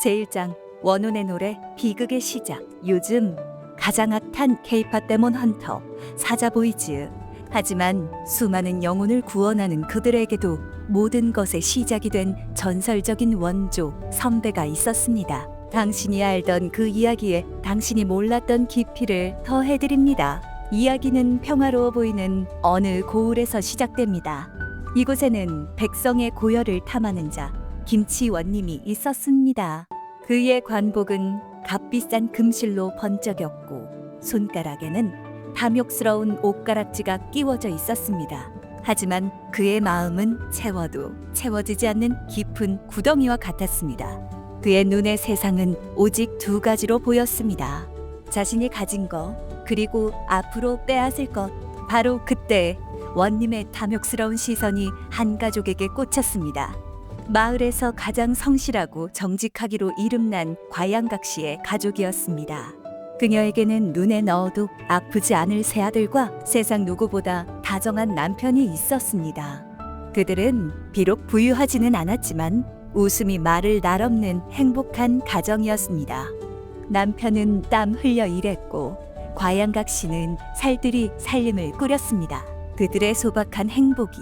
제1장 원혼의 노래 비극의 시작. 요즘 가장 핫한 K-팝 데몬 헌터 사자보이즈. 하지만 수많은 영혼을 구원하는 그들에게도 모든 것의 시작이 된 전설적인 원조 선배가 있었습니다. 당신이 알던 그 이야기에 당신이 몰랐던 깊이를 더해드립니다. 이야기는 평화로워 보이는 어느 고을에서 시작됩니다. 이곳에는 백성의 고열을 탐하는 자 김치원님이 있었습니다. 그의 관복은 값비싼 금실로 번쩍였고 손가락에는 탐욕스러운 옷가락지가 끼워져 있었습니다. 하지만 그의 마음은 채워도 채워지지 않는 깊은 구덩이와 같았습니다. 그의 눈의 세상은 오직 두 가지로 보였습니다. 자신이 가진 것, 그리고 앞으로 빼앗을 것. 바로 그때 원님의 탐욕스러운 시선이 한 가족에게 꽂혔습니다. 마을에서 가장 성실하고 정직하기로 이름난 과양각 씨의 가족이었습니다. 그녀에게는 눈에 넣어도 아프지 않을 세 아들과 세상 누구보다 다정한 남편이 있었습니다. 그들은 비록 부유하지는 않았지만 웃음이 말을 날 없는 행복한 가정이었습니다. 남편은 땀 흘려 일했고 과양각 씨는 살들이 살림을 꾸렸습니다. 그들의 소박한 행복이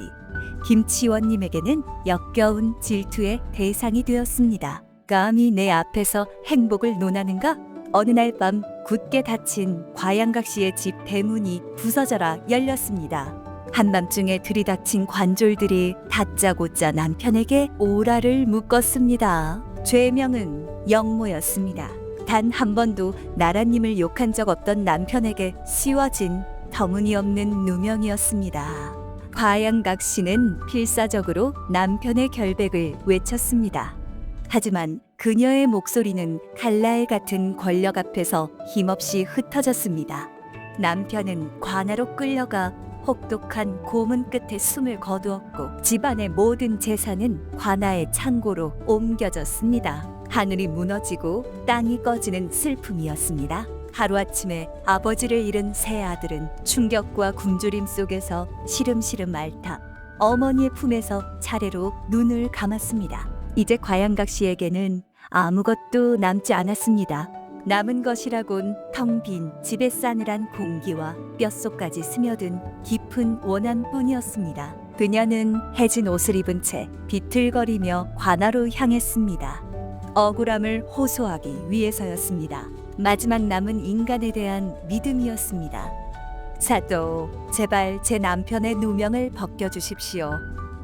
김치원님에게는 역겨운 질투의 대상이 되었습니다. 감히 내 앞에서 행복을 논하는가? 어느 날 밤 굳게 닫힌 과양각 씨의 집 대문이 부서져라 열렸습니다. 한밤중에 들이닥친 관졸들이 다짜고짜 남편에게 오라를 묶었습니다. 죄명은 영모였습니다. 단 한 번도 나라님을 욕한 적 없던 남편에게 씌워진 터무니없는 누명이었습니다. 과양각 씨는 필사적으로 남편의 결백을 외쳤습니다. 하지만 그녀의 목소리는 칼날 같은 권력 앞에서 힘없이 흩어졌습니다. 남편은 관아로 끌려가 혹독한 고문 끝에 숨을 거두었고 집안의 모든 재산은 관아의 창고로 옮겨졌습니다. 하늘이 무너지고 땅이 꺼지는 슬픔이었습니다. 하루아침에 아버지를 잃은 세 아들은 충격과 굶주림 속에서 시름시름 앓다 어머니의 품에서 차례로 눈을 감았습니다. 이제 과양각 씨에게는 아무것도 남지 않았습니다. 남은 것이라곤 텅 빈 집의 싸늘한 공기와 뼛속까지 스며든 깊은 원한뿐이었습니다. 그녀는 해진 옷을 입은 채 비틀거리며 관아로 향했습니다. 억울함을 호소하기 위해서였습니다. 마지막 남은 인간에 대한 믿음이었습니다. 사또, 제발 제 남편의 누명을 벗겨주십시오.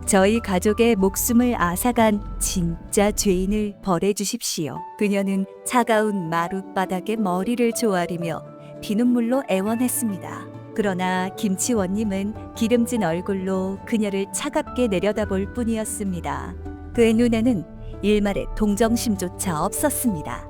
저희 가족의 목숨을 앗아간 진짜 죄인을 벌해주십시오. 그녀는 차가운 마룻바닥에 머리를 조아리며 피눈물로 애원했습니다. 그러나 김치원님은 기름진 얼굴로 그녀를 차갑게 내려다볼 뿐이었습니다. 그의 눈에는 일말의 동정심조차 없었습니다.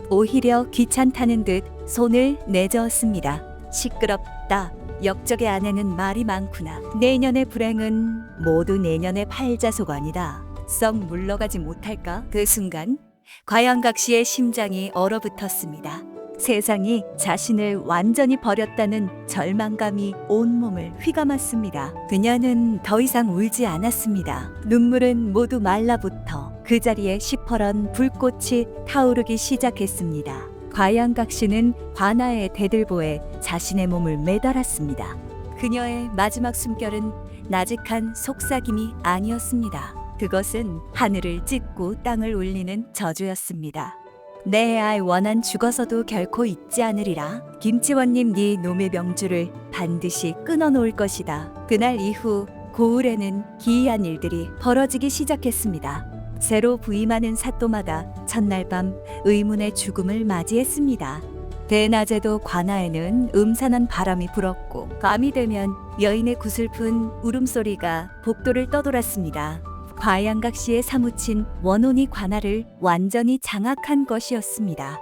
오히려 귀찮다는 듯 손을 내저었습니다. 시끄럽다. 역적의 아내는 말이 많구나. 내년의 불행은 모두 내년의 팔자소관이다. 썩 물러가지 못할까? 그 순간 과양각 씨의 심장이 얼어붙었습니다. 세상이 자신을 완전히 버렸다는 절망감이 온몸을 휘감았습니다. 그녀는 더 이상 울지 않았습니다. 눈물은 모두 말라붙어 그 자리에 시퍼런 불꽃이 타오르기 시작했습니다. 과양각 씨는 관아의 대들보에 자신의 몸을 매달았습니다. 그녀의 마지막 숨결은 나직한 속삭임이 아니었습니다. 그것은 하늘을 찢고 땅을 울리는 저주였습니다. 내 아이 원한 죽어서도 결코 잊지 않으리라. 김치원님 네 놈의 명주를 반드시 끊어놓을 것이다. 그날 이후 고을에는 기이한 일들이 벌어지기 시작했습니다. 새로 부임하는 사또마다 첫날 밤 의문의 죽음을 맞이했습니다. 대낮에도 관아에는 음산한 바람이 불었고 밤이 되면 여인의 구슬픈 울음소리가 복도를 떠돌았습니다. 과양각 씨의 사무친 원혼이 관아를 완전히 장악한 것이었습니다.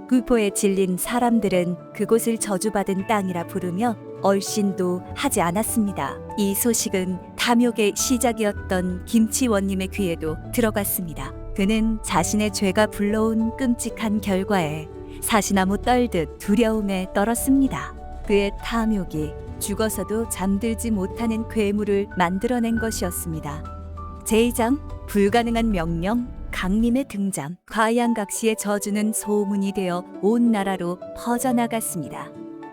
불포에 질린 사람들은 그곳을 저주받은 땅이라 부르며 얼씬도 하지 않았습니다. 이 소식은 탐욕의 시작이었던 김치원님의 귀에도 들어갔습니다. 그는 자신의 죄가 불러온 끔찍한 결과에 사시나무 떨듯 두려움에 떨었습니다. 그의 탐욕이 죽어서도 잠들지 못하는 괴물을 만들어낸 것이었습니다. 제2장 불가능한 명령 강림의 등장, 과양각시의 저주는 소문이 되어 온 나라로 퍼져나갔습니다.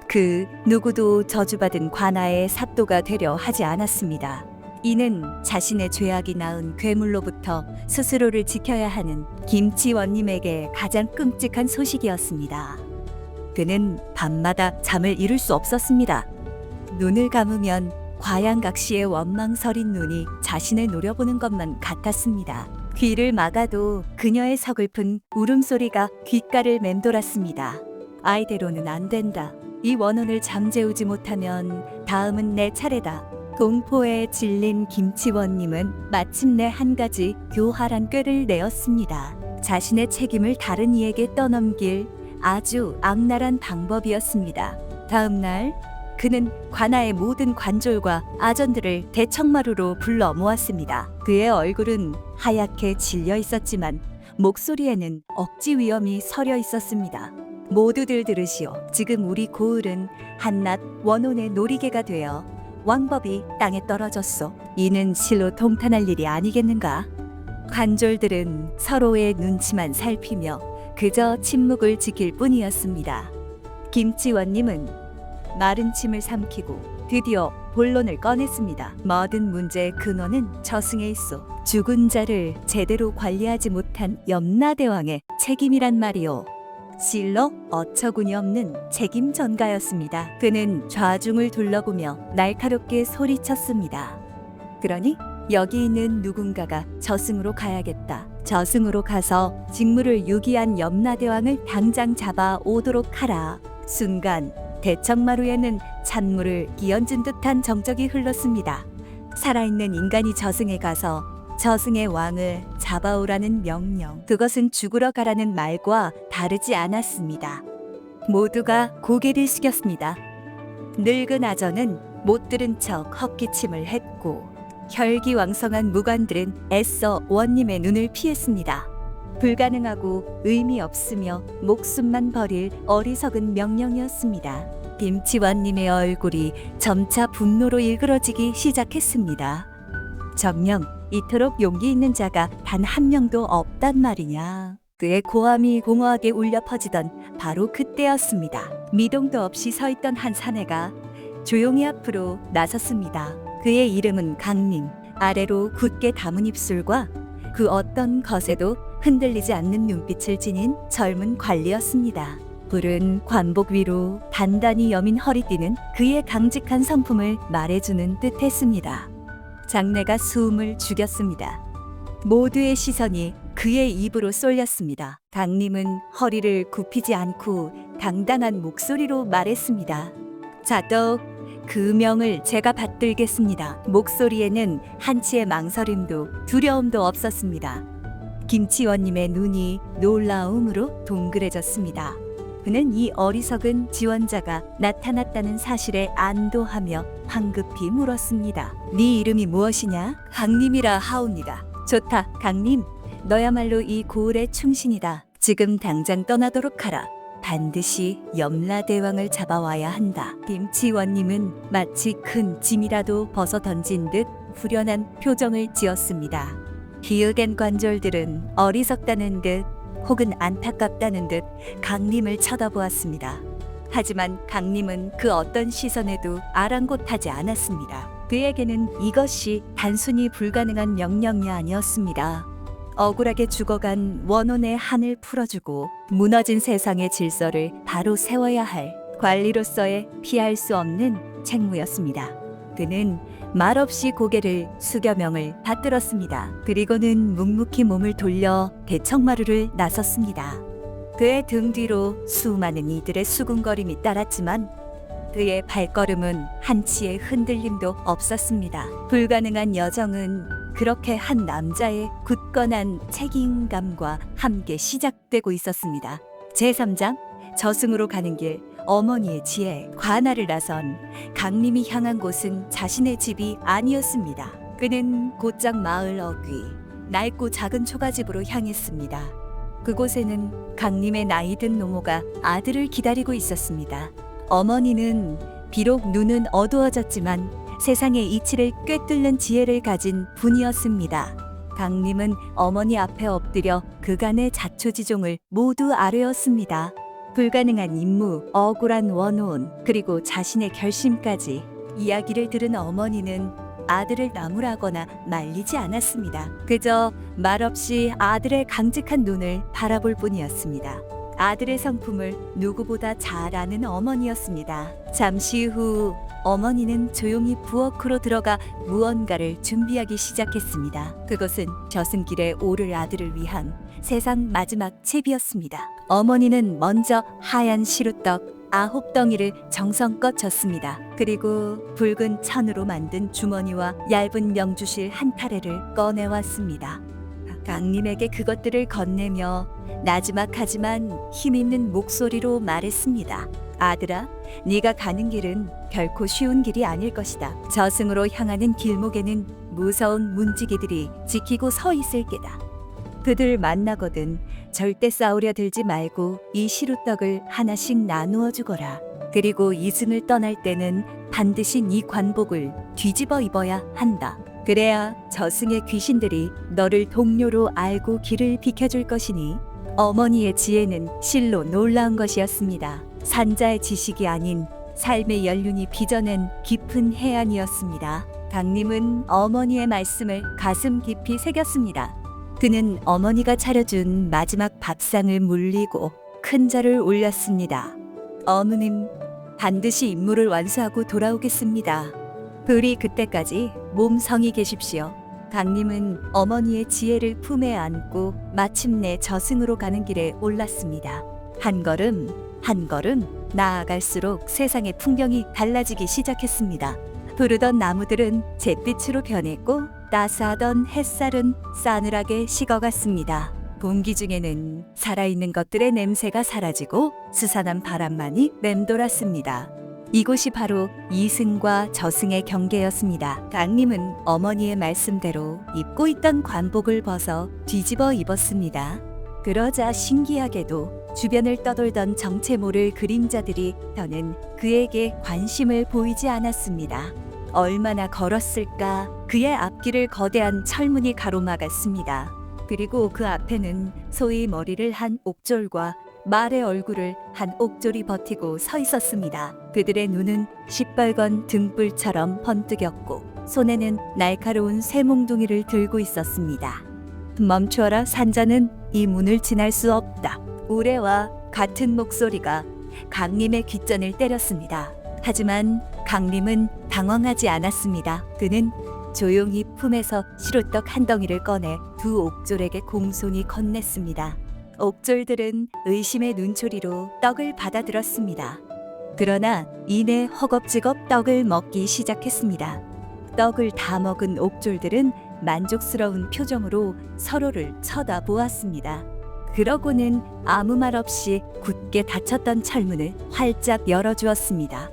그 누구도 저주받은 관아의 삽도가 되려 하지 않았습니다. 이는 자신의 죄악이 낳은 괴물로부터 스스로를 지켜야 하는 김치원님에게 가장 끔찍한 소식이었습니다. 그는 밤마다 잠을 이룰 수 없었습니다. 눈을 감으면 과양각시의 원망서린 눈이 자신을 노려보는 것만 같았습니다. 귀를 막아도 그녀의 서글픈 울음소리가 귓가를 맴돌았습니다. 아이대로는 안 된다. 이 원혼을 잠재우지 못하면 다음은 내 차례다. 공포에 질린 김치원님은 마침내 한 가지 교활한 꾀를 내었습니다. 자신의 책임을 다른 이에게 떠넘길 아주 악랄한 방법이었습니다. 다음 날 그는 관아의 모든 관졸과 아전들을 대청마루로 불러 모았습니다. 그의 얼굴은 하얗게 질려 있었지만 목소리에는 억지 위엄이 서려 있었습니다. 모두들 들으시오. 지금 우리 고을은 한낱 원혼의 놀이개가 되어 왕법이 땅에 떨어졌소. 이는 실로 통탄할 일이 아니겠는가? 관졸들은 서로의 눈치만 살피며 그저 침묵을 지킬 뿐이었습니다. 김치원님은 마른 침을 삼키고 드디어 본론을 꺼냈습니다. 모든 문제의 근원은 저승에 있어. 죽은 자를 제대로 관리하지 못한 염라대왕의 책임이란 말이오. 실로 어처구니 없는 책임 전가였습니다. 그는 좌중을 둘러보며 날카롭게 소리쳤습니다. 그러니 여기 있는 누군가가 저승으로 가야겠다. 저승으로 가서 직무를 유기한 염라대왕을 당장 잡아 오도록 하라. 순간 대청마루에는 찬물을 끼얹은 듯한 정적이 흘렀습니다. 살아있는 인간이 저승에 가서 저승의 왕을 잡아오라는 명령. 그것은 죽으러 가라는 말과 다르지 않았습니다. 모두가 고개를 숙였습니다. 늙은 아전은 못 들은 척 헛기침을 했고 혈기왕성한 무관들은 애써 원님의 눈을 피했습니다. 불가능하고 의미 없으며 목숨만 버릴 어리석은 명령이었습니다. 김치원님의 얼굴이 점차 분노로 일그러지기 시작했습니다. 정녕 이토록 용기 있는 자가 단 한 명도 없단 말이냐. 그의 고함이 공허하게 울려 퍼지던 바로 그때였습니다. 미동도 없이 서 있던 한 사내가 조용히 앞으로 나섰습니다. 그의 이름은 강림. 아래로 굳게 담은 입술과 그 어떤 것에도 흔들리지 않는 눈빛을 지닌 젊은 관리였습니다. 푸른 관복 위로 단단히 여민 허리띠는 그의 강직한 성품을 말해주는 듯했습니다. 장내가 숨을 죽였습니다. 모두의 시선이 그의 입으로 쏠렸습니다. 강림은 허리를 굽히지 않고 당당한 목소리로 말했습니다. 자덕, 그 명을 제가 받들겠습니다. 목소리에는 한치의 망설임도 두려움도 없었습니다. 김치원님의 눈이 놀라움으로 동그래졌습니다. 그는 이 어리석은 지원자가 나타났다는 사실에 안도하며 황급히 물었습니다. 네 이름이 무엇이냐? 강림이라 하옵니다. 좋다, 강림. 너야말로 이 고을의 충신이다. 지금 당장 떠나도록 하라. 반드시 염라대왕을 잡아와야 한다. 김치원님은 마치 큰 짐이라도 벗어 던진 듯 후련한 표정을 지었습니다. 비읍엔 관졸들은 어리석다는 듯 혹은 안타깝다는 듯 강림을 쳐다보았습니다. 하지만 강림은 그 어떤 시선에도 아랑곳하지 않았습니다. 그에게는 이것이 단순히 불가능한 명령이 아니었습니다. 억울하게 죽어간 원혼의 한을 풀어주고 무너진 세상의 질서를 바로 세워야 할 관리로서의 피할 수 없는 책무였습니다. 그는 말없이 고개를 숙여 명을 받들었습니다. 그리고는 묵묵히 몸을 돌려 대청마루를 나섰습니다. 그의 등 뒤로 수많은 이들의 수군거림이 따랐지만 그의 발걸음은 한치의 흔들림도 없었습니다. 불가능한 여정은 그렇게 한 남자의 굳건한 책임감과 함께 시작되고 있었습니다. 제3장 저승으로 가는 길. 어머니의 지혜. 관아를 나선 강림이 향한 곳은 자신의 집이 아니었습니다. 그는 곧장 마을 어귀 낡고 작은 초가집으로 향했습니다. 그곳에는 강림의 나이든 노모가 아들을 기다리고 있었습니다. 어머니는 비록 눈은 어두워졌지만 세상의 이치를 꿰뚫는 지혜를 가진 분이었습니다. 강림은 어머니 앞에 엎드려 그간의 자초지종을 모두 아뢰었습니다. 불가능한 임무, 억울한 원혼, 그리고 자신의 결심까지. 이야기를 들은 어머니는 아들을 나무라거나 말리지 않았습니다. 그저 말없이 아들의 강직한 눈을 바라볼 뿐이었습니다. 아들의 성품을 누구보다 잘 아는 어머니였습니다. 잠시 후 어머니는 조용히 부엌으로 들어가 무언가를 준비하기 시작했습니다. 그것은 저승길에 오를 아들을 위한 세상 마지막 채비였습니다. 어머니는 먼저 하얀 시루떡 9덩이를 정성껏 젓습니다. 그리고 붉은 천으로 만든 주머니와 얇은 명주실 한 타래를 꺼내왔습니다. 강림에게 그것들을 건네며 나지막하지만 힘있는 목소리로 말했습니다. 아들아, 네가 가는 길은 결코 쉬운 길이 아닐 것이다. 저승으로 향하는 길목에는 무서운 문지기들이 지키고 서 있을 게다. 그들 만나거든 절대 싸우려 들지 말고 이 시루떡을 하나씩 나누어 주거라. 그리고 이승을 떠날 때는 반드시 네 관복을 뒤집어 입어야 한다. 그래야 저승의 귀신들이 너를 동료로 알고 길을 비켜줄 것이니. 어머니의 지혜는 실로 놀라운 것이었습니다. 산자의 지식이 아닌 삶의 연륜이 빚어낸 깊은 해안이었습니다. 강림은 어머니의 말씀을 가슴 깊이 새겼습니다. 그는 어머니가 차려준 마지막 밥상을 물리고 큰 절을 올렸습니다. 어머님, 반드시 임무를 완수하고 돌아오겠습니다. 부디 그때까지 몸성히 계십시오. 강림은 어머니의 지혜를 품에 안고 마침내 저승으로 가는 길에 올랐습니다. 한 걸음 한 걸음 나아갈수록 세상의 풍경이 달라지기 시작했습니다. 푸르던 나무들은 잿빛으로 변했고 따스하던 햇살은 싸늘하게 식어갔습니다. 공기 중에는 살아있는 것들의 냄새가 사라지고 스산한 바람만이 맴돌았습니다. 이곳이 바로 이승과 저승의 경계였습니다. 강림은 어머니의 말씀대로 입고 있던 관복을 벗어 뒤집어 입었습니다. 그러자 신기하게도 주변을 떠돌던 정체 모를 그림자들이 더는 그에게 관심을 보이지 않았습니다. 얼마나 걸었을까. 그의 앞길을 거대한 철문이 가로막았습니다. 그리고 그 앞에는 소의 머리를 한 옥졸과 말의 얼굴을 한 옥졸이 버티고 서 있었습니다. 그들의 눈은 시뻘건 등불처럼 번뜩였고 손에는 날카로운 쇠몽둥이를 들고 있었습니다. 멈춰라, 산자는 이 문을 지날 수 없다. 우레와 같은 목소리가 강림의 귓전을 때렸습니다. 하지만 강림은 당황하지 않았습니다. 그는 조용히 품에서 시루떡 한 덩이를 꺼내 두 옥졸에게 공손히 건넸습니다. 옥졸들은 의심의 눈초리로 떡을 받아들었습니다. 그러나 이내 허겁지겁 떡을 먹기 시작했습니다. 떡을 다 먹은 옥졸들은 만족스러운 표정으로 서로를 쳐다보았습니다. 그러고는 아무 말 없이 굳게 닫혔던 철문을 활짝 열어주었습니다.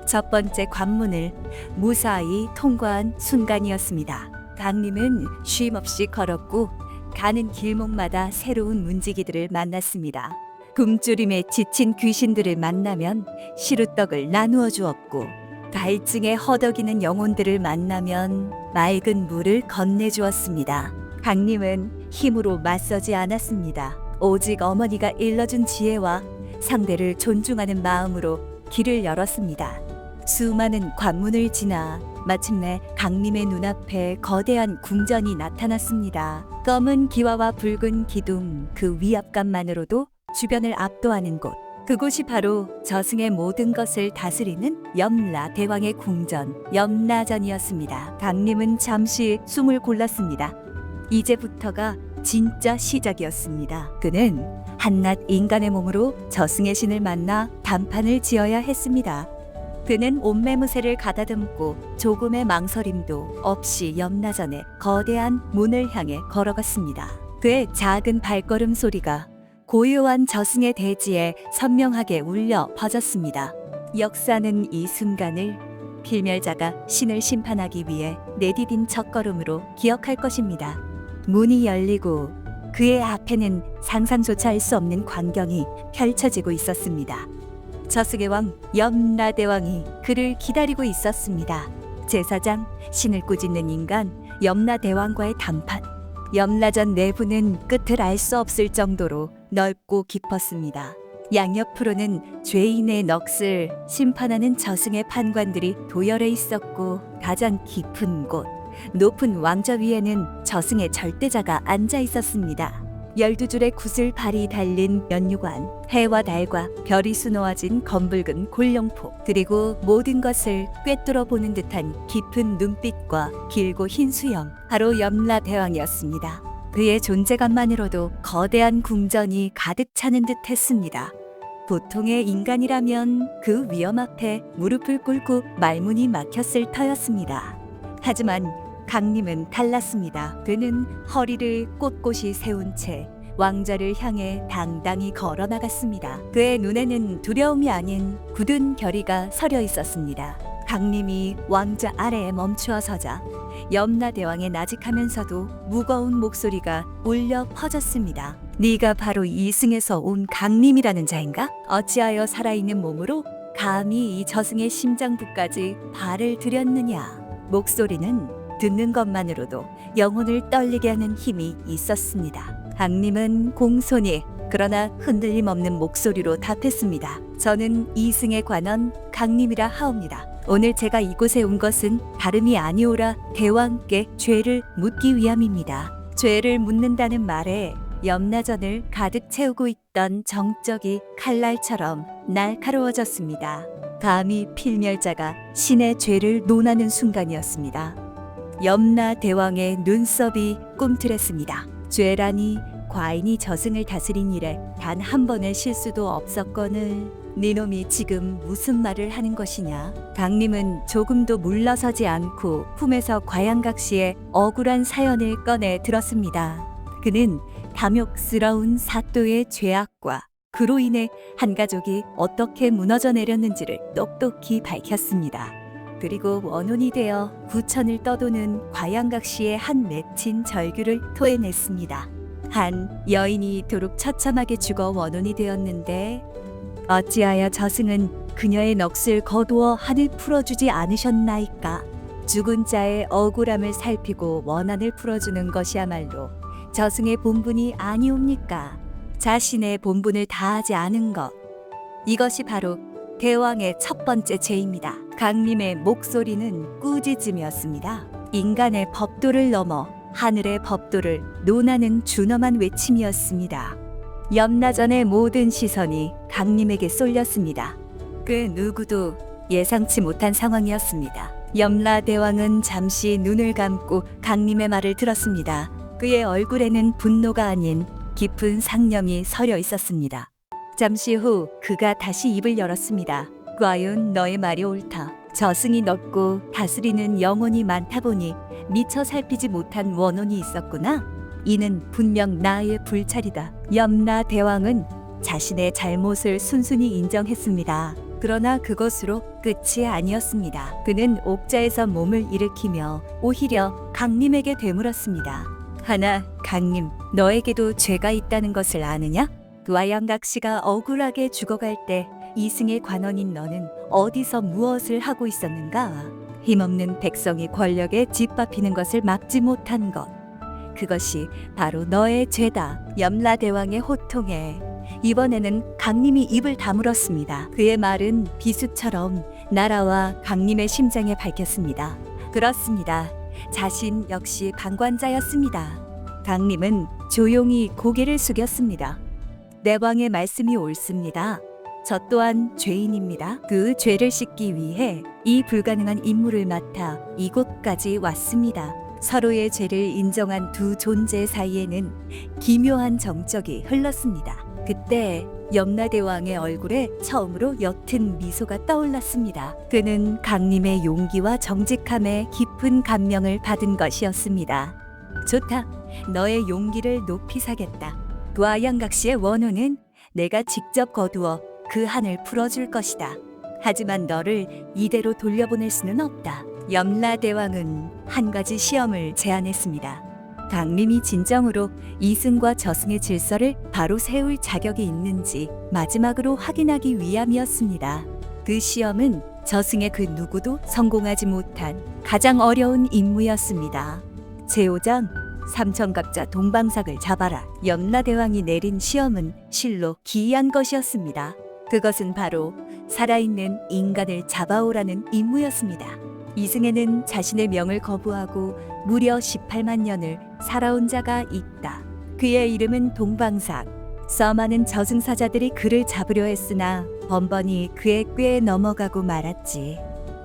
첫 번째 관문을 무사히 통과한 순간이었습니다. 강림은 쉼없이 걸었고 가는 길목마다 새로운 문지기들을 만났습니다. 굶주림에 지친 귀신들을 만나면 시루떡을 나누어 주었고 갈증에 허덕이는 영혼들을 만나면 맑은 물을 건네주었습니다. 강림은 힘으로 맞서지 않았습니다. 오직 어머니가 일러준 지혜와 상대를 존중하는 마음으로 길을 열었습니다. 수많은 관문을 지나 마침내 강림의 눈앞에 거대한 궁전이 나타났습니다. 검은 기와와 붉은 기둥, 그 위압감만으로도 주변을 압도하는 곳. 그곳이 바로 저승의 모든 것을 다스리는 염라 대왕의 궁전, 염라전이었습니다. 강림은 잠시 숨을 골랐습니다. 이제부터가 진짜 시작이었습니다. 그는 한낱 인간의 몸으로 저승의 신을 만나 단판을 지어야 했습니다. 그는 옷매무새를 가다듬고 조금의 망설임도 없이 염라전의 거대한 문을 향해 걸어갔습니다. 그의 작은 발걸음 소리가 고요한 저승의 대지에 선명하게 울려 퍼졌습니다. 역사는 이 순간을 필멸자가 신을 심판하기 위해 내디딘 첫걸음으로 기억할 것입니다. 문이 열리고 그의 앞에는 상상조차 할 수 없는 광경이 펼쳐지고 있었습니다. 저승의 왕 염라대왕이 그를 기다리고 있었습니다. 제사장, 신을 꾸짖는 인간, 염라대왕과의 단판. 염라전 내부는 끝을 알 수 없을 정도로 넓고 깊었습니다. 양옆으로는 죄인의 넋을 심판하는 저승의 판관들이 도열해 있었고, 가장 깊은 곳, 높은 왕좌 위에는 저승의 절대자가 앉아 있었습니다. 12줄의 구슬발이 달린 연유관, 해와 달과 별이 수놓아진 검붉은 골룡포, 그리고 모든 것을 꿰뚫어 보는 듯한 깊은 눈빛과 길고 흰 수염, 바로 염라대왕이었습니다. 그의 존재감만으로도 거대한 궁전이 가득 차는 듯 했습니다. 보통의 인간이라면 그 위험 앞에 무릎을 꿇고 말문이 막혔을 터였습니다. 하지만 강림은 달랐습니다. 그는 허리를 꼿꼿이 세운 채 왕좌를 향해 당당히 걸어 나갔습니다. 그의 눈에는 두려움이 아닌 굳은 결의가 서려 있었습니다. 강림이 왕좌 아래에 멈추어 서자 염라대왕의 나직하면서도 무거운 목소리가 울려 퍼졌습니다. 네가 바로 이승에서 온 강림이라는 자인가? 어찌하여 살아있는 몸으로 감히 이 저승의 심장부까지 발을 들였느냐? 목소리는 듣는 것만으로도 영혼을 떨리게 하는 힘이 있었습니다. 강림은 공손히 그러나 흔들림 없는 목소리로 답했습니다. 저는 이승에 관한 강림이라 하옵니다. 오늘 제가 이곳에 온 것은 다름이 아니오라 대왕께 죄를 묻기 위함입니다. 죄를 묻는다는 말에 염라전을 가득 채우고 있던 정적이 칼날처럼 날카로워졌습니다. 감히 필멸자가 신의 죄를 논하는 순간이었습니다. 염라대왕의 눈썹이 꿈틀했습니다. 죄라니 과인이 저승을 다스린 이래 단 한 번의 실수도 없었거늘 네놈이 지금 무슨 말을 하는 것이냐? 강림은 조금도 물러서지 않고 품에서 과양각시의 억울한 사연을 꺼내 들었습니다. 그는 탐욕스러운 사또의 죄악과 그로 인해 한 가족이 어떻게 무너져 내렸는지를 똑똑히 밝혔습니다. 그리고 원혼이 되어 부천을 떠도는 과양각시의 한 맺힌 절규를 토해냈습니다. 한 여인이 이토록 처참하게 죽어 원혼이 되었는데 어찌하여 저승은 그녀의 넋을 거두어 한을 풀어주지 않으셨나이까? 죽은 자의 억울함을 살피고 원한을 풀어주는 것이야말로 저승의 본분이 아니옵니까? 자신의 본분을 다하지 않은 것, 이것이 바로 대왕의 첫 번째 죄입니다. 강림의 목소리는 꾸짖음이었습니다. 인간의 법도를 넘어 하늘의 법도를 논하는 준엄한 외침이었습니다. 염라전의 모든 시선이 강림에게 쏠렸습니다. 그 누구도 예상치 못한 상황이었습니다. 염라대왕은 잠시 눈을 감고 강림의 말을 들었습니다. 그의 얼굴에는 분노가 아닌 깊은 상념이 서려 있었습니다. 잠시 후 그가 다시 입을 열었습니다. 과연 너의 말이 옳다. 저승이 넓고 다스리는 영혼이 많다 보니 미처 살피지 못한 원혼이 있었구나. 이는 분명 나의 불찰이다. 염라대왕은 자신의 잘못을 순순히 인정했습니다. 그러나 그것으로 끝이 아니었습니다. 그는 옥자에서 몸을 일으키며 오히려 강림에게 되물었습니다. 하나, 강림, 너에게도 죄가 있다는 것을 아느냐? 와양각시가 억울하게 죽어갈 때 이승의 관원인 너는 어디서 무엇을 하고 있었는가? 힘없는 백성이 권력에 짓밟히는 것을 막지 못한 것. 그것이 바로 너의 죄다. 염라대왕의 호통에 이번에는 강림이 입을 다물었습니다. 그의 말은 비수처럼 나라와 강림의 심장에 밝혔습니다. 그렇습니다. 자신 역시 방관자였습니다. 강림은 조용히 고개를 숙였습니다. 내 왕의 말씀이 옳습니다. 저 또한 죄인입니다. 그 죄를 씻기 위해 이 불가능한 임무를 맡아 이곳까지 왔습니다. 서로의 죄를 인정한 두 존재 사이에는 기묘한 정적이 흘렀습니다. 그때 염라대왕의 얼굴에 처음으로 옅은 미소가 떠올랐습니다. 그는 강림의 용기와 정직함에 깊은 감명을 받은 것이었습니다. 좋다. 너의 용기를 높이 사겠다. 와양각시의 원혼은 내가 직접 거두어 그 한을 풀어줄 것이다. 하지만 너를 이대로 돌려보낼 수는 없다. 염라대왕은 한 가지 시험을 제안했습니다. 강림이 진정으로 이승과 저승의 질서를 바로 세울 자격이 있는지 마지막으로 확인하기 위함이었습니다. 그 시험은 저승의 그 누구도 성공하지 못한 가장 어려운 임무였습니다. 제5장 삼천갑자 동방삭을 잡아라. 염라대왕이 내린 시험은 실로 기이한 것이었습니다. 그것은 바로 살아있는 인간을 잡아오라는 임무였습니다. 이승에는 자신의 명을 거부하고 무려 18만 년을 살아온 자가 있다. 그의 이름은 동방삭. 수많은 저승사자들이 그를 잡으려 했으나 번번이 그의 꾀에 넘어가고 말았지.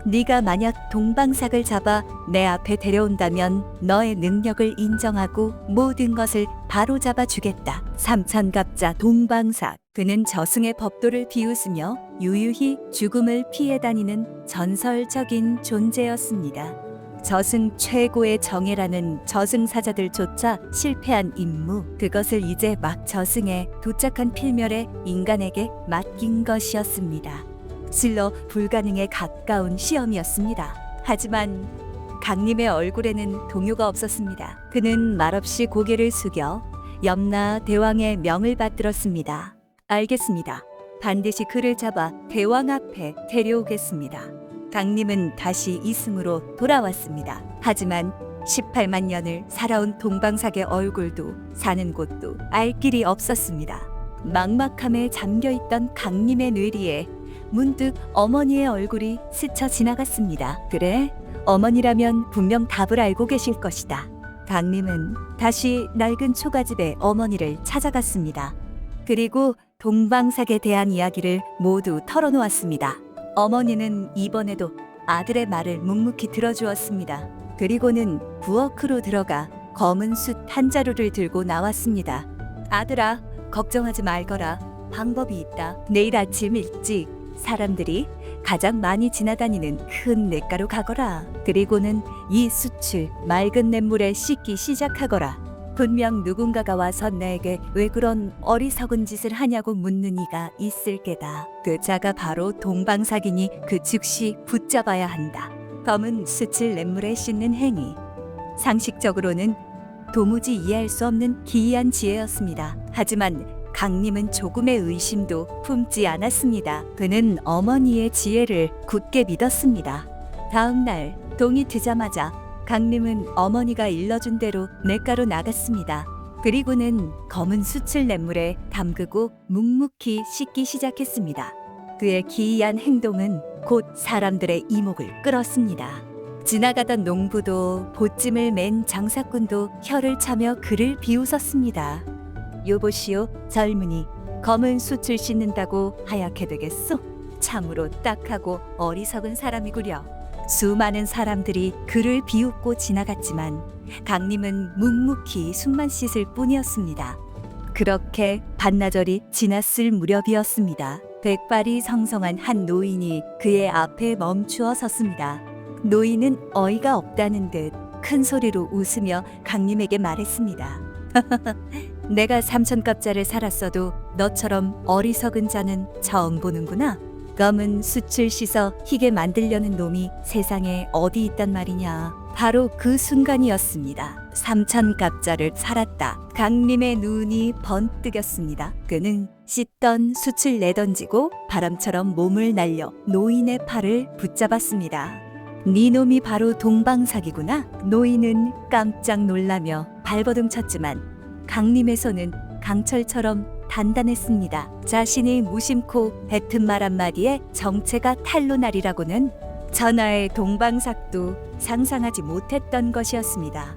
네가 만약 동방삭을 잡아 내 앞에 데려온다면 너의 능력을 인정하고 모든 것을 바로잡아 주겠다. 삼천갑자 동방삭. 그는 저승의 법도를 비웃으며 유유히 죽음을 피해 다니는 전설적인 존재였습니다. 저승 최고의 정예라는 저승사자들조차 실패한 임무, 그것을 이제 막 저승에 도착한 필멸의 인간에게 맡긴 것이었습니다. 실로 불가능에 가까운 시험이었습니다. 하지만 강림의 얼굴에는 동요가 없었습니다. 그는 말없이 고개를 숙여 염라 대왕의 명을 받들었습니다. 알겠습니다. 반드시 그를 잡아 대왕 앞에 데려오겠습니다. 강림은 다시 이승으로 돌아왔습니다. 하지만 18만 년을 살아온 동방삭의 얼굴도 사는 곳도 알 길이 없었습니다. 막막함에 잠겨있던 강림의 뇌리에 문득 어머니의 얼굴이 스쳐 지나갔습니다. 그래, 어머니라면 분명 답을 알고 계실 것이다. 강림은 다시 낡은 초가집에 어머니를 찾아갔습니다. 그리고 동방삭에 대한 이야기를 모두 털어놓았습니다. 어머니는 이번에도 아들의 말을 묵묵히 들어주었습니다. 그리고는 부엌으로 들어가 검은 숯 한 자루를 들고 나왔습니다. 아들아, 걱정하지 말거라. 방법이 있다. 내일 아침 일찍 사람들이 가장 많이 지나다니는 큰 냇가로 가거라. 그리고는 이 숯을 맑은 냇물에 씻기 시작하거라. 분명 누군가가 와서 내게 왜 그런 어리석은 짓을 하냐고 묻는 이가 있을 게다. 그 자가 바로 동방삭이니 그 즉시 붙잡아야 한다. 검은 숯을 냇물에 씻는 행위. 상식적으로는 도무지 이해할 수 없는 기이한 지혜였습니다. 하지만 강림은 조금의 의심도 품지 않았습니다. 그는 어머니의 지혜를 굳게 믿었습니다. 다음 날 동이 트자마자 강림은 어머니가 일러준 대로 냇가로 나갔습니다. 그리고는 검은 숯을 냇물에 담그고 묵묵히 씻기 시작했습니다. 그의 기이한 행동은 곧 사람들의 이목을 끌었습니다. 지나가던 농부도 보찜을 맨 장사꾼도 혀를 차며 그를 비웃었습니다. 여보시오, 젊은이, 검은 숯을 씻는다고 하얗게 되겠소? 참으로 딱하고 어리석은 사람이구려. 수많은 사람들이 그를 비웃고 지나갔지만 강림은 묵묵히 숨만 씻을 뿐이었습니다. 그렇게 반나절이 지났을 무렵이었습니다. 백발이 성성한 한 노인이 그의 앞에 멈추어 섰습니다. 노인은 어이가 없다는 듯 큰 소리로 웃으며 강림에게 말했습니다. 내가 삼천갑자를 살았어도 너처럼 어리석은 자는 처음 보는구나. 검은 숯을 씻어 희게 만들려는 놈이 세상에 어디 있단 말이냐. 바로 그 순간이었습니다. 삼천갑자를 살았다. 강림의 눈이 번뜩였습니다. 그는 씻던 숯을 내던지고 바람처럼 몸을 날려 노인의 팔을 붙잡았습니다. 네 놈이 바로 동방삭이구나. 노인은 깜짝 놀라며 발버둥 쳤지만 강림의 손은 강철처럼 단단했습니다. 자신이 무심코 뱉은 말 한마디에 정체가 탄로나리라고는 전하의 동방삭도 상상하지 못했던 것이었습니다.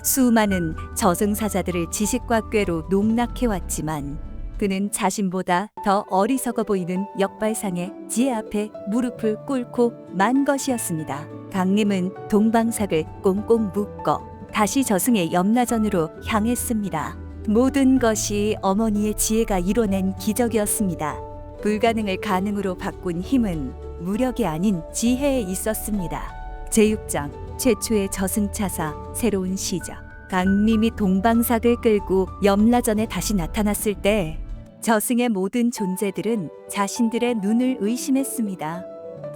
수많은 저승사자들을 지식과 꾀로 농락해왔지만 그는 자신보다 더 어리석어 보이는 역발상의 지혜 앞에 무릎을 꿇고 만 것이었습니다. 강림은 동방삭을 꽁꽁 묶어 다시 저승의 염라전으로 향했습니다. 모든 것이 어머니의 지혜가 이뤄낸 기적이었습니다. 불가능을 가능으로 바꾼 힘은 무력이 아닌 지혜에 있었습니다. 제6장 최초의 저승차사 새로운 시작. 강림이 동방삭을 끌고 염라전에 다시 나타났을 때 저승의 모든 존재들은 자신들의 눈을 의심했습니다.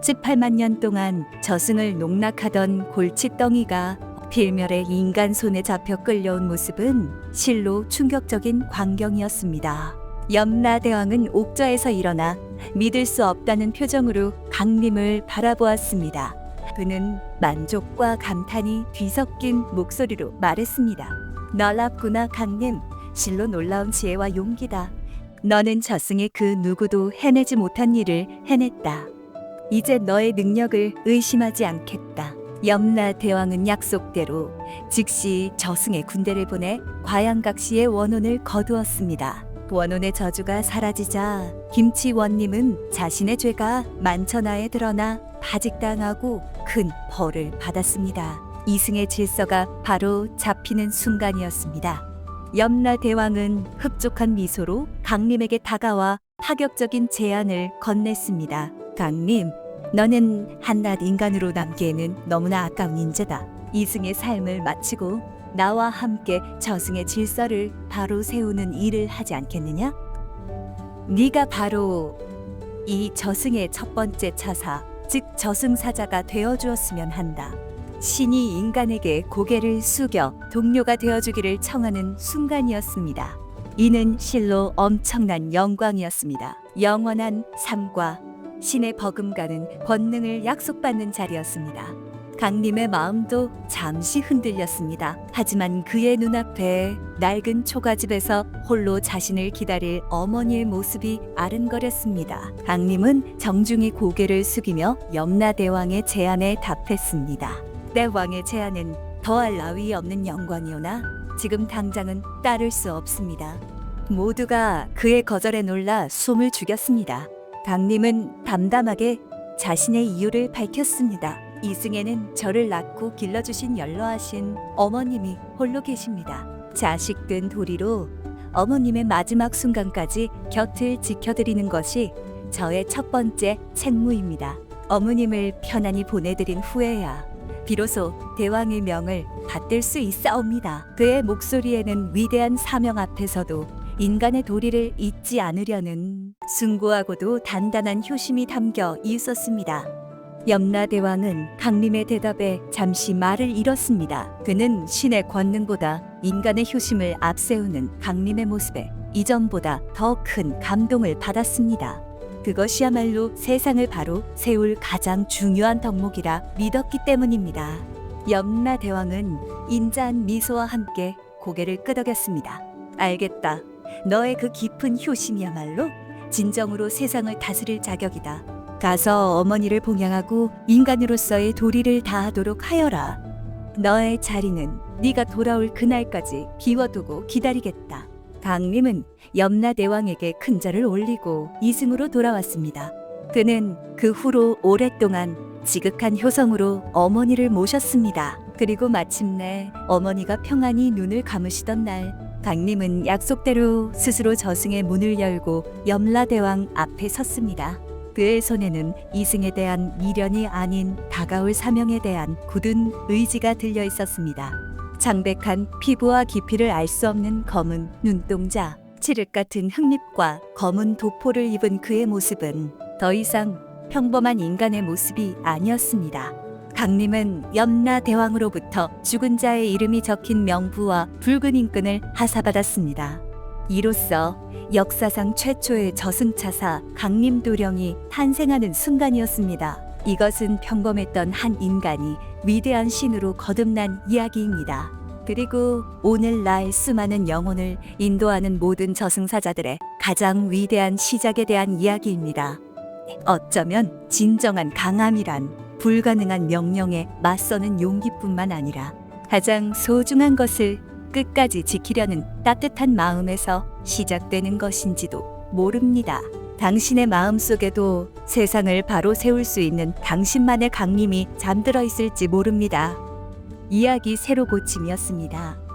18만 년 동안 저승을 농락하던 골칫덩이가 필멸의 인간 손에 잡혀 끌려온 모습은 실로 충격적인 광경이었습니다. 염라대왕은 옥좌에서 일어나 믿을 수 없다는 표정으로 강림을 바라보았습니다. 그는 만족과 감탄이 뒤섞인 목소리로 말했습니다. 놀랍구나 강림. 실로 놀라운 지혜와 용기다. 너는 저승의 그 누구도 해내지 못한 일을 해냈다. 이제 너의 능력을 의심하지 않겠다. 염라 대왕은 약속대로 즉시 저승의 군대를 보내 과양각시의 원혼을 거두었습니다. 원혼의 저주가 사라지자 김치원님은 자신의 죄가 만천하에 드러나 파직당하고 큰 벌을 받았습니다. 이승의 질서가 바로 잡히는 순간이었습니다. 염라 대왕은 흡족한 미소로 강림에게 다가와 파격적인 제안을 건넸습니다. 강림, 너는 한낱 인간으로 남기에는 너무나 아까운 인재다. 이승의 삶을 마치고 나와 함께 저승의 질서를 바로 세우는 일을 하지 않겠느냐? 네가 바로 이 저승의 첫 번째 차사, 즉 저승사자가 되어주었으면 한다. 신이 인간에게 고개를 숙여 동료가 되어주기를 청하는 순간이었습니다. 이는 실로 엄청난 영광이었습니다. 영원한 삶과 신의 버금가는 권능을 약속받는 자리였습니다. 강림의 마음도 잠시 흔들렸습니다. 하지만 그의 눈앞에 낡은 초가집에서 홀로 자신을 기다릴 어머니의 모습이 아른거렸습니다. 강림은 정중히 고개를 숙이며 염라대왕의 제안에 답했습니다. 내 왕의 제안은 더할 나위 없는 영광이오나 지금 당장은 따를 수 없습니다. 모두가 그의 거절에 놀라 숨을 죽였습니다. 강림은 담담하게 자신의 이유를 밝혔습니다. 이승에는 저를 낳고 길러주신 연로하신 어머님이 홀로 계십니다. 자식된 도리로 어머님의 마지막 순간까지 곁을 지켜드리는 것이 저의 첫 번째 책무입니다. 어머님을 편안히 보내드린 후에야 비로소 대왕의 명을 받들 수 있사옵니다. 그의 목소리에는 위대한 사명 앞에서도 인간의 도리를 잊지 않으려는 숭고하고도 단단한 효심이 담겨 있었습니다. 염라대왕은 강림의 대답에 잠시 말을 잃었습니다. 그는 신의 권능보다 인간의 효심을 앞세우는 강림의 모습에 이전보다 더 큰 감동을 받았습니다. 그것이야말로 세상을 바로 세울 가장 중요한 덕목이라 믿었기 때문입니다. 염라대왕은 인자한 미소와 함께 고개를 끄덕였습니다. 알겠다. 너의 그 깊은 효심이야말로 진정으로 세상을 다스릴 자격이다. 가서 어머니를 봉양하고 인간으로서의 도리를 다하도록 하여라. 너의 자리는 네가 돌아올 그날까지 비워두고 기다리겠다. 강림은 염라대왕에게 큰 절을 올리고 이승으로 돌아왔습니다. 그는 그 후로 오랫동안 지극한 효성으로 어머니를 모셨습니다. 그리고 마침내 어머니가 평안히 눈을 감으시던 날, 강림은 약속대로 스스로 저승의 문을 열고 염라대왕 앞에 섰습니다. 그의 손에는 이승에 대한 미련이 아닌 다가올 사명에 대한 굳은 의지가 들려 있었습니다. 창백한 피부와 깊이를 알 수 없는 검은 눈동자, 칠흑 같은 흙립과 검은 도포를 입은 그의 모습은 더 이상 평범한 인간의 모습이 아니었습니다. 강림은 염라대왕으로부터 죽은 자의 이름이 적힌 명부와 붉은 인끈을 하사받았습니다. 이로써 역사상 최초의 저승차사 강림도령이 탄생하는 순간이었습니다. 이것은 평범했던 한 인간이 위대한 신으로 거듭난 이야기입니다. 그리고 오늘날 수많은 영혼을 인도하는 모든 저승사자들의 가장 위대한 시작에 대한 이야기입니다. 어쩌면 진정한 강함이란 불가능한 명령에 맞서는 용기뿐만 아니라 가장 소중한 것을 끝까지 지키려는 따뜻한 마음에서 시작되는 것인지도 모릅니다. 당신의 마음속에도 세상을 바로 세울 수 있는 당신만의 강림이 잠들어 있을지 모릅니다. 이야기 새로 고침이었습니다.